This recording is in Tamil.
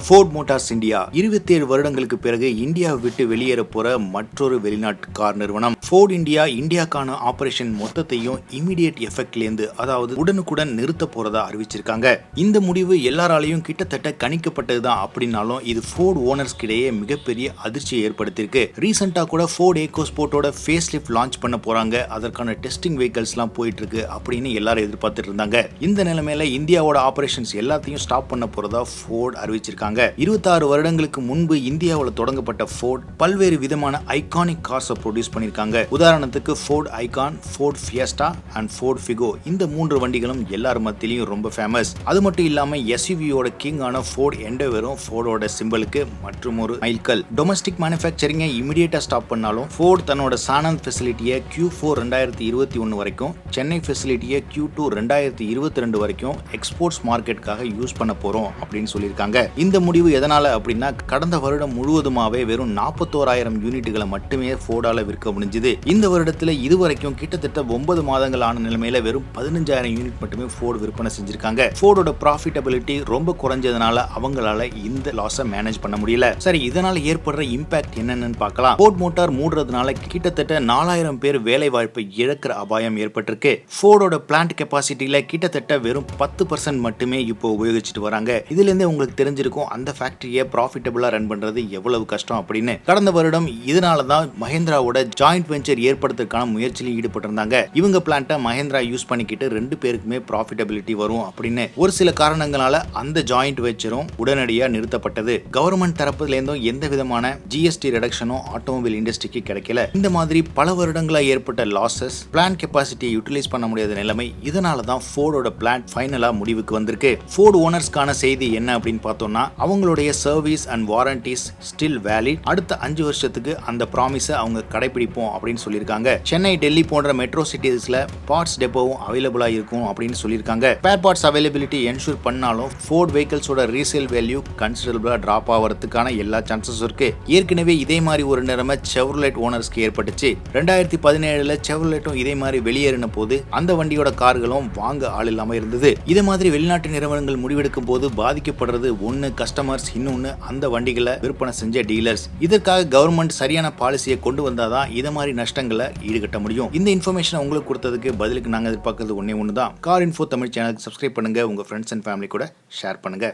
ஃபோர்ட் மோட்டார்ஸ் இந்தியா 27 வருடங்களுக்கு பிறகு இந்தியாவை விட்டு வெளியேற போற மற்றொரு வெளிநாட்டு கார் நிறுவனம் ஃபோர்ட் இந்தியாக்கான ஆபரேஷன் மொத்தத்தையும் இமிடியேட் எஃபெக்ட்லேருந்து அதாவது உடனுக்குடன் நிறுத்த போறதா அறிவிச்சிருக்காங்க. இந்த முடிவு எல்லாராலையும் கிட்டத்தட்ட கணிக்கப்பட்டதுதான் அப்படின்னாலும் இது ஃபோர்ட் ஓனர்ஸ் கிடையே மிகப்பெரிய அதிர்ச்சியை ஏற்படுத்தியிருக்கு. ரீசெண்டா கூட ஃபோர்ட் EcoSportோட ஃபேஸ் லிஃப்ட் லான்ச் பண்ண போறாங்க, அதற்கான டெஸ்டிங் வெஹிக்கிள்ஸ் எல்லாம் போயிட்டு இருக்கு அப்படின்னு எல்லாரும் எதிர்பார்த்துட்டு இருந்தாங்க. இந்த நிலைமையில இந்தியாவோட ஆபரேஷன்ஸ் எல்லாத்தையும் ஸ்டாப் பண்ண போறதா ஃபோர்ட் அறிவிச்சிருக்காங்க. 26 வருடங்களுக்கு முன்பு இந்தியாவில் தொடங்கப்பட்ட ஃபோர்ட் பல்வேறு விதமான ஐகானிக் கார்ஸை ப்ரொடியூஸ் பண்ணிருக்காங்க. உதாரணத்துக்கு Ford Icon, Ford Fiesta and Ford Figo. இந்த 3 வண்டிகளும் எல்லார் மத்தியிலும் ரொம்ப ஃபேமஸ். அது மட்டும் இல்லாம SUVயோட கிங் ஆன ஃபோர்ட் எண்டெவரும் ஃபோர்டோட சிம்பலுக்கு மற்றும் ஒரு மைல்கல். டொமஸ்டிக் மேனுஃபேக்சரிங்கை இமிடியேட்டா ஸ்டாப் பண்ணாலும் ஃபோர்ட் தன்னோட சானந்த் ஃபெசிலிட்டியை Q4 2021 வரைக்கும், சென்னை ஃபெசிலிட்டியை Q2 2022 வரைக்கும் எக்ஸ்போர்ட்ஸ் மார்க்கெட்டுக்காக யூஸ் பண்ண போறோம் அப்படின்னு சொல்லியிருக்காங்க. இந்த முடிவு எதனால அப்படின்னா கடந்த வருடம் முழுவதுமாவே வெறும் 41,000 யூனிட்டுகளை மட்டுமே ஃபோர்டால விற்க முடிஞ்சது. இந்த வருடத்துல இதுவரைக்கும் கிட்டத்தட்ட 9 மாதங்கள் ஆன நிலைமையில வெறும் 15,000 யூனிட் மட்டுமே ஃபோர்ட் விற்பனை செஞ்சிருக்காங்க. ஃபோர்டோட ப்ராஃபிட்டபிலிட்டி ரொம்ப குறைஞ்சதுனால அவங்களால இந்த லாஸை மேனேஜ் பண்ண முடியல. சரி, இதனால ஏற்படுற இம்பாக்ட் என்னன்னு பார்க்கலாம். ஃபோர்ட் மோட்டார் மூடுறதுனால கிட்டத்தட்ட 4,000 பேர் வேலை வாய்ப்பை இழக்கிற அபாயம் ஏற்பட்டிருக்கு. ஃபோர்டோட பிளான்ட் கெப்பாசிட்டியில கிட்டத்தட்ட வெறும் 10% மட்டுமே இப்போ உபயோகிச்சுட்டு வராங்க. இதுல இருந்து உங்களுக்கு தெரிஞ்சிருக்கும் அந்த ஃபேக்டரியை ப்ராஃபிட்டபிளா ரன் பண்றது எவ்வளவு கஷ்டம் அப்படின்னு. கடந்த வருடம் இதனாலதான் மஹேந்திராவோட ஜாயிண்ட் வெஞ்சர் ஏற்படுத்துறதுக்கான முயற்சியில் ஈடுபட்டிருந்தாங்க. இவங்க பிளான்ட்டை மஹேந்திரா யூஸ் பண்ணிக்கிட்டு 2 பேருக்குமே ப்ராஃபிட்டபிலிட்டி வரும் அப்படின்னு. ஒரு சில காரணங்களால அந்த ஜாயிண்ட் வெஞ்சரும் உடனடியாக நிறுத்தப்பட்டது. கவர்மெண்ட் தரப்புல இருந்தும் எந்த விதமான GST ரிடக்ஷனும் ஆட்டோமொபைல் இண்டஸ்ட்ரிக்கு கிடைக்கல. இந்த மாதிரி பல வருடங்களா ஏற்பட்ட லாசஸ், பிளான்ட் கெப்பாசிட்டியை யூட்டிலைஸ் பண்ண முடியாத நிலைமை, இதனாலதான் ஃபோர்டோட பிளான்ட் ஃபைனலா முடிவுக்கு வந்திருக்கு. ஃபோர்ட் ஓனர்ஸ்க்கான செய்தி என்ன அப்படின்னு பார்த்தோம்னா, அவங்களுடைய service and warranties still valid. அடுத்த 5 வருஷத்துக்கு அந்த ப்ராமிஸை அவங்க கடைபிடிப்போம் அப்படின்னு சொல்லியிருக்காங்க. சென்னை, டெல்லி போன்ற மெட்ரோ சிட்டிஸ்ல பார்ட்ஸ் டெப்போவும் அவைலபிளா இருக்கும் அப்படின்னு சொல்லியிருக்காங்க. ஸ்பேர் பார்ட்ஸ் அவைலபிலிட்டி என்ஷூர் பண்ணாலும் ஃபோர்ட் வெஹிக்கிள்ஸோட ரீசேல் வேல்யூ கன்சிடரபிளா டிராப் ஆகிறதுக்கான எல்லா சான்சஸ் இருக்கு. ஏற்கனவே இதே மாதிரி ஒரு நிலைமை செவ்ரோலேட் ஓனர்ஸ்க்கு ஏற்பட்டுச்சு. 2017 செவ்ரோலேட்டும் இதே மாதிரி வெளியேறின போது அந்த வண்டியோட கார்களும் வாங்க ஆள் இல்லாம இருந்தது. இதே மாதிரி வெளிநாட்டு நிறுவனங்கள் முடிவெடுக்கும் போது பாதிக்கப்படுறது ஒன்னு கஸ்டமர்ஸ், இன்னொன்னு அந்த வண்டிகளை விற்பனை செஞ்ச டீலர்ஸ். இதற்காக கவர்மெண்ட் சரியான பாலிசியை கொண்டு வந்தாதான் இத மாதிரி நஷ்டங்களை ஈடுகட்ட முடியும். இந்த இன்ஃபர்மேஷன் உங்களுக்கு கொடுத்ததுக்கு பதிலுக்கு நாங்க எதிர்பார்க்கறது ஒண்ணே ஒண்ணுதான். கார் இன்ஃபோ தமிழ் சேனலுக்கு சப்ஸ்கிரைப் பண்ணுங்க, உங்க ஃப்ரெண்ட்ஸ் அண்ட் ஃபேமிலி கூட ஷேர் பண்ணுங்க.